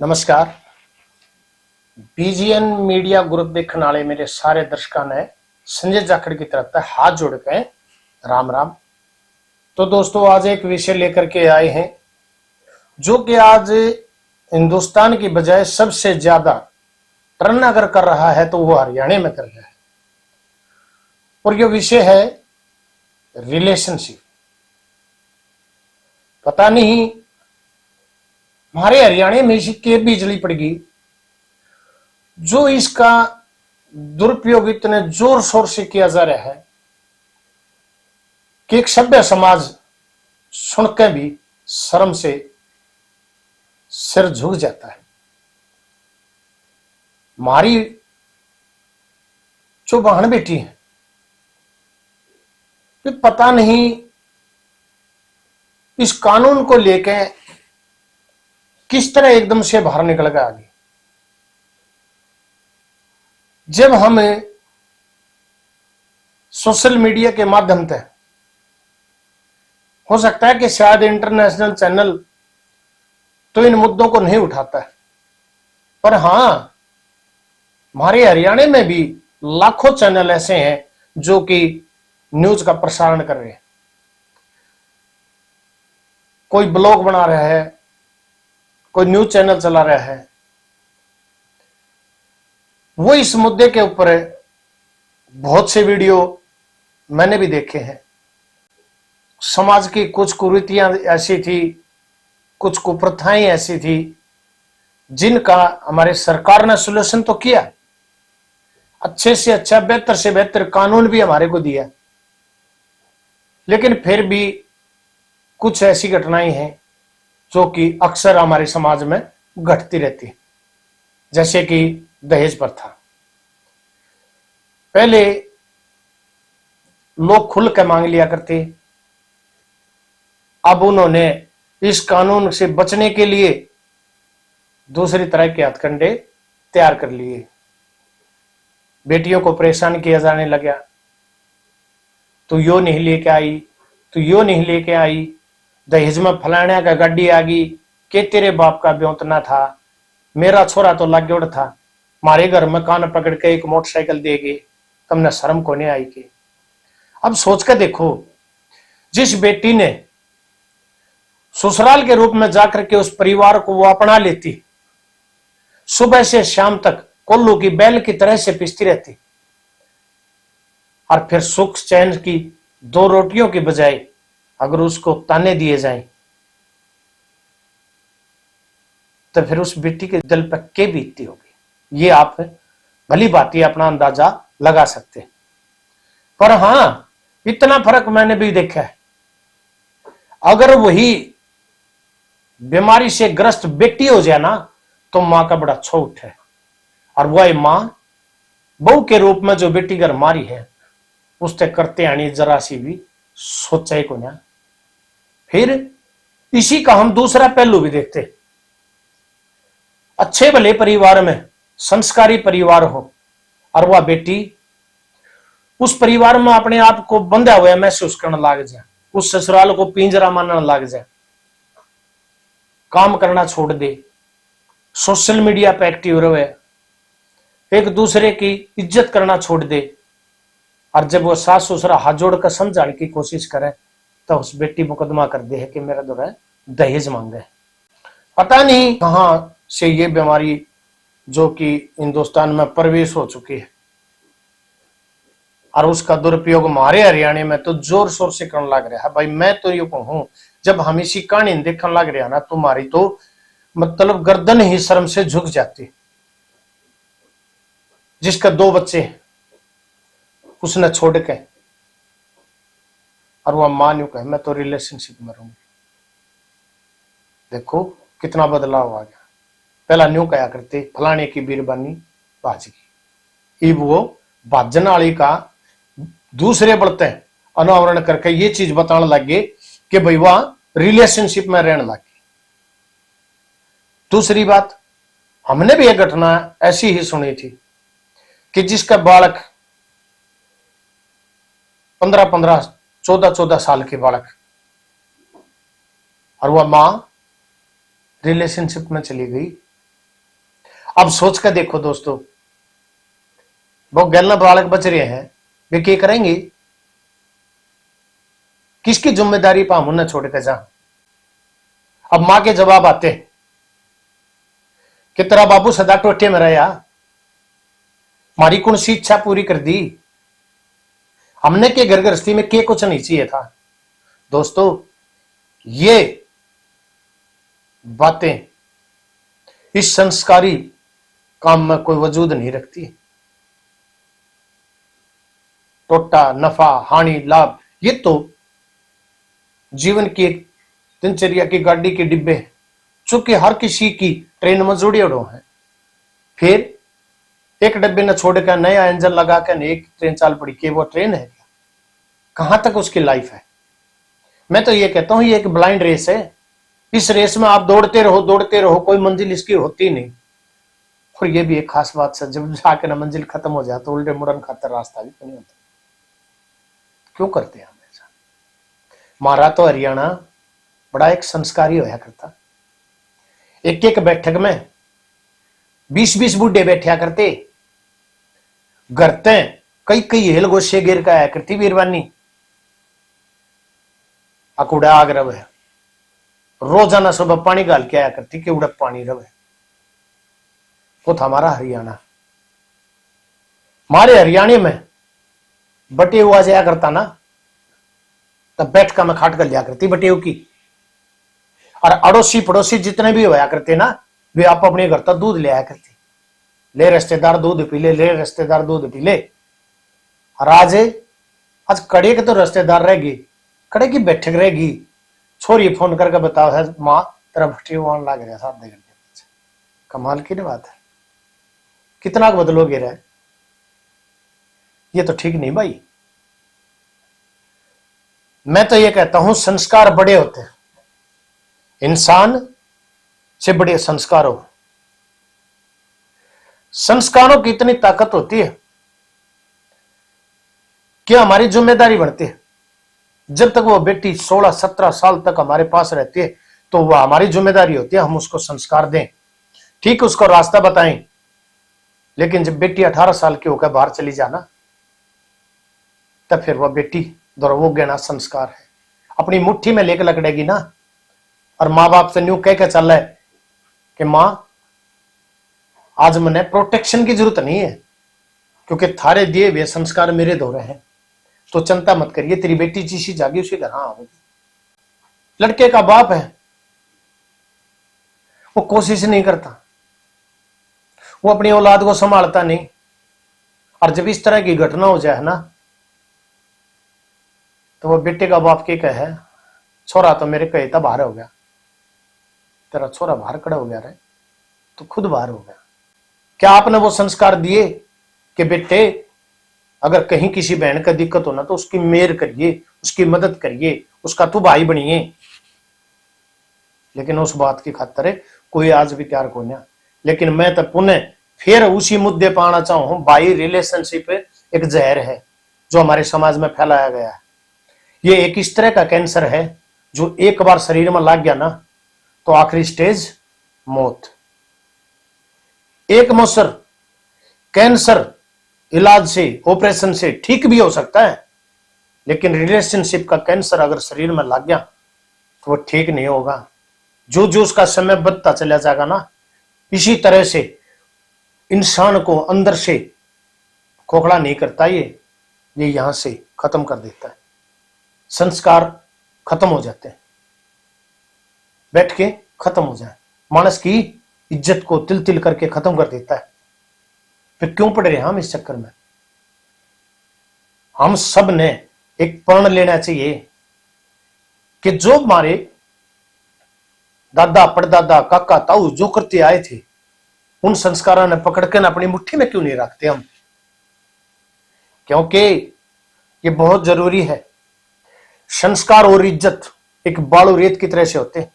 नमस्कार। BGN media group देखने वाले मेरे सारे दर्शकों ने संजय जाखड़ की तरफ से हाथ जोड़ के राम राम। तो दोस्तों, आज एक विषय लेकर के आए हैं जो कि आज हिंदुस्तान की बजाय सबसे ज्यादा टर्न अगर कर रहा है तो वो हरियाणा में कर रहा है, और ये विषय है रिलेशनशिप। पता नहीं हमारे हरियाणा में इसकी बिजली पड़ गई, जो इसका दुरुपयोग इतने जोर शोर से किया जा रहा है कि एक सभ्य समाज सुनकर भी शर्म से सिर झुक जाता है। हमारी जो बहन बेटी है, पता नहीं इस कानून को लेकर किस तरह एकदम से बाहर निकल गया आगे। जब हम सोशल मीडिया के माध्यम से, हो सकता है कि शायद इंटरनेशनल चैनल तो इन मुद्दों को नहीं उठाता है, पर हां, हमारे हरियाणा में भी लाखों चैनल ऐसे हैं जो कि न्यूज का प्रसारण कर रहे हैं। कोई ब्लॉग बना रहा है, कोई न्यूज चैनल चला रहा है, वो इस मुद्दे के ऊपर बहुत से वीडियो मैंने भी देखे हैं। समाज की कुछ कुरीतियां ऐसी थी, कुछ कुप्रथाएं ऐसी थी जिनका हमारे सरकार ने सॉल्यूशन तो किया, अच्छे से अच्छा, बेहतर से बेहतर कानून भी हमारे को दिया, लेकिन फिर भी कुछ ऐसी घटनाएं हैं जो कि अक्सर हमारे समाज में घटती रहती है, जैसे कि दहेज प्रथा। पहले लोग खुल के मांग लिया करते, अब उन्होंने इस कानून से बचने के लिए दूसरी तरह के हथकंडे तैयार कर लिए। बेटियों को परेशान किया जाने लगा, तू यो नहीं लेके आई, तू यो नहीं लेके आई, दहेज में फलाने का गाड़ी आ गई, के तेरे बाप का ब्योतना था, मेरा छोरा तो लागोड़ था, मारे घर में कान पकड़ के एक मोटरसाइकिल देगे, तुमने शर्म को नहीं आई के। अब सोच कर देखो, जिस बेटी ने ससुराल के रूप में जाकर के उस परिवार को वो अपना लेती, सुबह से शाम तक कोल्लू की बैल की तरह से पिसती रहती, और फिर सुख चैन की दो रोटियों की बजाय अगर उसको ताने दिए जाएं, तो फिर उस बेटी के दिल पर क्या बीतती होगी, ये आप भली भांति अपना अंदाजा लगा सकते हैं। पर हां, इतना फर्क मैंने भी देखा है, अगर वही बीमारी से ग्रस्त बेटी हो जाए ना, तो मां का बड़ा छोट है, और वह मां बहू के रूप में जो बेटी घर मारी है, उससे करते आनी जरा सी भी सोचा ही को ना। फिर इसी का हम दूसरा पहलू भी देखते, अच्छे भले परिवार में, संस्कारी परिवार हो, और वह बेटी उस परिवार में अपने आप को बंधा हुआ महसूस करने लग जाए, उस ससुराल को पिंजरा मानने लग जाए, काम करना छोड़ दे, सोशल मीडिया पे एक्टिव रहे, एक दूसरे की इज्जत करना छोड़ दे, और जब वो सास ससुरा हाथ जोड़कर समझाने की कोशिश करे तो उस बेटी मुकदमा कर दे है कि मेरा दो दहेज मांगे। पता नहीं कहां से ये बीमारी जो कि हिंदुस्तान में प्रवेश हो चुकी है, और उसका दुरुपयोग हमारे हरियाणा में तो जोर शोर से करने लग रहा है। भाई मैं तो ये कहूं, जब हम इसी कहानी देखने लग रहे हैं ना, तुम्हारी तो मतलब गर्दन ही शर्म से झुक जाती। जिसका 2 बच्चे उसने छोड़ के, और वह मां न्यू कहे मैं तो रिलेशनशिप में रहूंगी। देखो कितना बदलाव आ गया। पहला न्यू कहा करते फलाने की बीरबानी भाज गई, इब वो भाजन वाली का दूसरे बढ़ते अनावरण करके ये चीज बताने लग गए कि भाई वह रिलेशनशिप में रहने लग गई। दूसरी बात, हमने भी एक घटना ऐसी ही सुनी थी कि जिसका बालक 15-15, 14-14 साल के बालक, और वह मां रिलेशनशिप में चली गई, अब सोच कर देखो दोस्तों, वो गैलन बालक बच रहे हैं, वे क्या करेंगे? किसकी जिम्मेदारी पर हम उन्हें छोड़ के जा? अब मां के जवाब आते कि तेरा बाबू सदा टोटे में रहा, हमारी कौन सी इच्छा पूरी कर दी, हमने के घर गृहस्थी में के कुछ नहीं चाहिए था। दोस्तों, ये बातें इस संस्कारी काम में कोई वजूद नहीं रखती। टोटा, नफा, हानि, लाभ, ये तो जीवन की एक दिनचर्या की गाड़ी के डिब्बे हैं, चूंकि हर किसी की ट्रेन में जुड़े हुए हैं। फिर एक डब्बे ने छोड़ कर नया इंजन लगा कर एक ट्रेन चाल पड़ी, कि वो ट्रेन है क्या? कहां तक उसकी लाइफ है? मैं तो ये कहता हूं, ये एक ब्लाइंड रेस है। इस रेस में आप दौड़ते रहो, कोई मंजिल इसकी होती नहीं। और ये भी एक खास बात है, जब जाके ना मंजिल खत्म हो जाए तो उल्टे मुड़न खातर रास्ता भी नहीं होता। क्यों करते हैं हमेशा? हमारा तो हरियाणा बड़ा एक संस्कारी होया करता। एक एक बैठक में 20-20 बूढ़े बैठा करते, घरते कई कई हेल गोशे गिर का आया करती वीरवानी अकुड़ा आग रवे, रोजाना सुबह पानी गाल के आया करती कि उड़प पानी रवे। वो था हमारा हरियाणा। हमारे हरियाणा में बटे हुआ जाया करता ना, तब बैठका में खाट कर लिया करती बटेव की, और अड़ोसी पड़ोसी जितने भी होया करते ना, वे आप अपने घर तक दूध ले आया करते। ले रिश्तेदार दूध पी ले रिश्तेदार दूध पी ले। और आज कड़े के तो रिश्तेदार रहेगी, कड़े की बैठक रहेगी, छोरी फोन करके बताओ है माँ तेरा बटे आने लग रहा साथ घंटे। कमाल की बात है, कितना बदलोगे रहे? ये तो ठीक नहीं भाई। मैं तो ये कहता हूं, संस्कार बड़े होते हैं, इंसान से बड़े संस्कार हो। संस्कारों की इतनी ताकत होती है कि हमारी जिम्मेदारी बढ़ती है। जब तक वो बेटी 16-17 साल तक हमारे पास रहती है तो वह हमारी जिम्मेदारी होती है, हम उसको संस्कार दें, ठीक उसको रास्ता बताएं। लेकिन जब बेटी 18 साल की होकर बाहर चली जाना, तब फिर वह बेटी दुर्भोग्य संस्कार है अपनी मुट्ठी में लेकर लकड़ेगी ना। और माँ बाप से न्यू कह के चल रहा है कि मां आज मैंने प्रोटेक्शन की जरूरत नहीं है, क्योंकि थारे दिए वे संस्कार मेरे दोहरे हैं, तो चिंता मत करिए, तेरी बेटी जिसी जागी उसी घर आवेगी। लड़के का बाप है, वो कोशिश नहीं करता, वो अपनी औलाद को संभालता नहीं। और जब इस तरह की घटना हो जाए ना, तो वो बेटे का बाप के कहे, छोरा तो मेरे कहे था बाहर हो गया, तेरा छोरा बाहर खड़ा हो गया रे, तो खुद बाहर हो गया। क्या आपने वो संस्कार दिए कि बेटे अगर कहीं किसी बहन का दिक्कत हो ना तो उसकी मेहर करिए, उसकी मदद करिए, उसका तू भाई बनिए? लेकिन उस बात की खातर कोई आज भी तैयार को नहीं। लेकिन मैं तो पुनः फिर उसी मुद्दे पर आना चाहूं, भाई रिलेशनशिप एक जहर है जो हमारे समाज में फैलाया गया है। ये एक इस तरह का कैंसर है जो एक बार शरीर में लग गया ना तो आखिरी स्टेज मौत। एक मौसर कैंसर इलाज से, ऑपरेशन से ठीक भी हो सकता है, लेकिन रिलेशनशिप का कैंसर अगर शरीर में लग गया तो वो ठीक नहीं होगा। जो जो उसका समय बढ़ता चला जाएगा ना, इसी तरह से इंसान को अंदर से खोखला नहीं करता, ये यहां से खत्म कर देता है। संस्कार खत्म हो जाते हैं, बैठ के खत्म हो जाए, मानस की इज्जत को तिल तिल करके खत्म कर देता है। फिर क्यों पड़ रहे हम इस चक्कर में? हम सब ने एक प्रण लेना चाहिए कि जो हमारे दादा परदादा काका ताऊ जो करते आए थे, उन संस्कारों ने पकड़कर अपनी मुट्ठी में क्यों नहीं रखते हम? क्योंकि ये बहुत जरूरी है। संस्कार और इज्जत एक बालू रेत की तरह से होते हैं,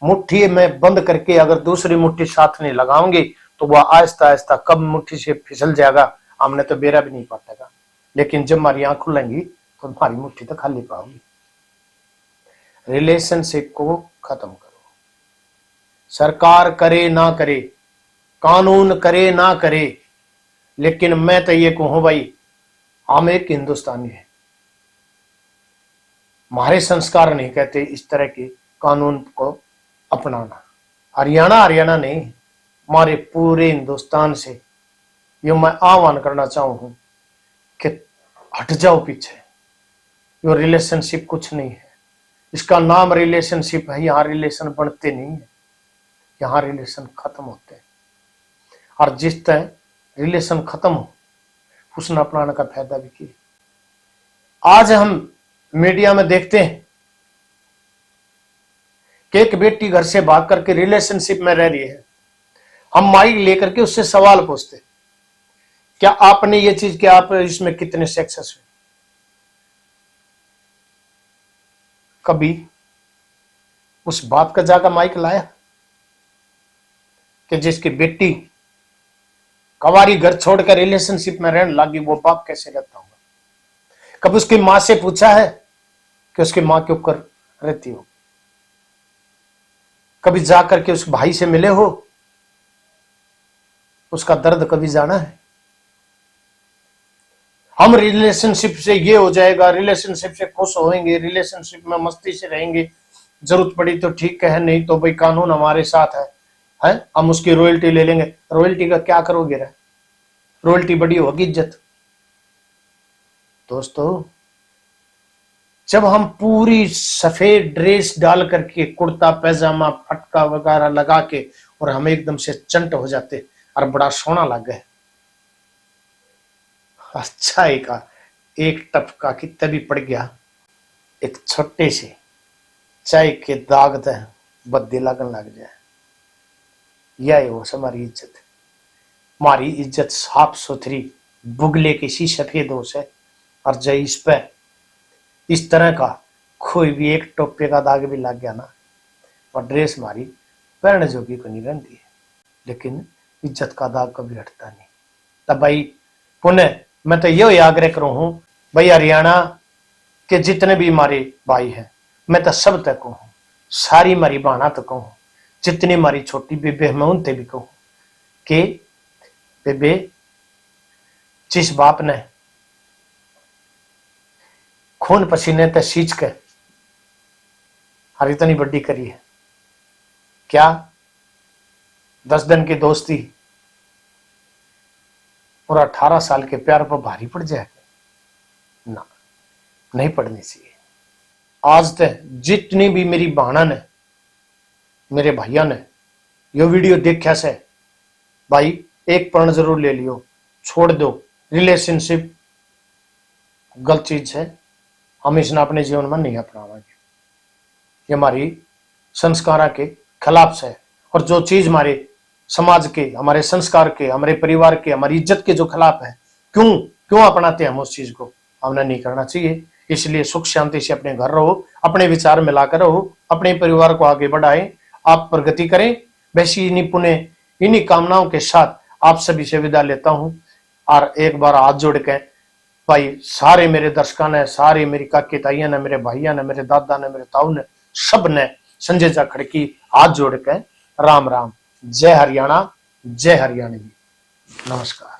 मुट्ठी में बंद करके अगर दूसरी मुट्ठी साथ नहीं लगाओगे तो वह आहिस्ता आहिस्ता कब मुट्ठी से फिसल जाएगा हमने तो बेरा भी नहीं पाटेगा। लेकिन जब हमारी आंख खुलेंगी तो हमारी मुट्ठी तो खाली पाओगी। रिलेशनशिप को खत्म करो, सरकार करे ना करे, कानून करे ना करे, लेकिन मैं तो ये कहूं भाई, हम एक हिंदुस्तानी है, हमारे संस्कार नहीं कहते इस तरह के कानून को अपनाना। हरियाणा हरियाणा नहीं, हमारे पूरे हिंदुस्तान से यो मैं आह्वान करना चाहूं कि हट जाओ पीछे। यो रिलेशनशिप कुछ नहीं है, इसका नाम रिलेशनशिप है। यहां रिलेशन बनते नहीं है, यहां रिलेशन खत्म होते हैं। और जिस तरह रिलेशन खत्म हो, उसने अपनाने का फायदा भी किया। आज हम मीडिया में देखते हैं कि एक बेटी घर से भाग करके रिलेशनशिप में रह रही है, हम माइक लेकर के उससे सवाल पूछते, क्या आपने ये चीज, क्या आप इसमें कितने सक्सेस हुए? कभी उस बात का जाकर माइक लाया कि जिसकी बेटी कवारी घर छोड़कर रिलेशनशिप में रहने लगी, वो बाप कैसे रहता होगा? कभी उसकी मां से पूछा है कि उसकी मां क्यों कर रहती हो? कभी जाकर के उस भाई से मिले हो, उसका दर्द कभी जाना है? हम रिलेशनशिप से ये हो जाएगा, रिलेशनशिप से खुश होएंगे, रिलेशनशिप में मस्ती से रहेंगे, जरूरत पड़ी तो ठीक है, नहीं तो भाई कानून हमारे साथ है, हम उसकी रॉयल्टी ले लेंगे। रॉयल्टी का क्या करोगे रे? रॉयल्टी बड़ी होगी इज्जत। दोस्तों, जब हम पूरी सफेद ड्रेस डाल करके, कुर्ता पैजामा फटका वगैरह लगा के, और हम एकदम से चंट हो जाते और बड़ा सोना लग गए, अच्छा एक टपका कितना भी पड़ गया, एक छोटे से चाय के दाग दे बद्दी लगन लग जाए, यह हो हमारी इज्जत। हमारी इज्जत साफ सुथरी बुगले की सी सफेद हो से, और जय इस पे इस तरह का कोई भी एक टोपे का दाग भी लग गया ना, और ड्रेस हमारी पहनने जोगी को नहीं रहती है, लेकिन इज्जत का दाग कभी हटता नहीं। तब भाई पुनः मैं तो ये आग्रह करूं हूं भाई, हरियाणा के जितने भी हमारे भाई हैं, मैं तो सब तक कहूं, सारी हमारी बहना तो कहूं, जितनी हमारी छोटी बेबे मैं उनते भी कहूं कि बेबे, जिस बाप ने खून पसीने ते सींच के हर इतनी बड्डी करी है, क्या 10 दिन की दोस्ती और 18 साल के प्यार पर भारी पड़ जाएगा? ना, नहीं पड़नी चाहिए। आज तक जितनी भी मेरी बहना ने, मेरे भैया ने यो वीडियो देखा से, भाई एक प्रण जरूर ले लियो, छोड़ दो रिलेशनशिप, गलत चीज है, हम इसने अपने जीवन में नहीं अपनावाएंगे, ये हमारी संस्कारा के खिलाफ है, और जो चीज हमारे समाज के, हमारे संस्कार के, हमारे परिवार के, हमारी इज्जत के जो खिलाफ है, क्यों अपनाते हैं हम उस चीज को? हमने नहीं करना चाहिए। इसलिए सुख शांति से अपने घर रहो, अपने विचार मिलाकर रहो, अपने परिवार को आगे बढ़ाएं, आप प्रगति करें। वैसी इन्हीं कामनाओं के साथ आप सभी से विदा लेता हूं, और एक बार हाथ जोड़ के भाई सारे मेरे दर्शकों ने, सारे मेरी काकी ताइया ने, मेरे भाइयों ने, मेरे दादा ने, मेरे ताऊ ने, सब ने संजय जाखड़ की हाथ जोड़ के राम राम। जय हरियाणा, जय हरियाणवी, नमस्कार।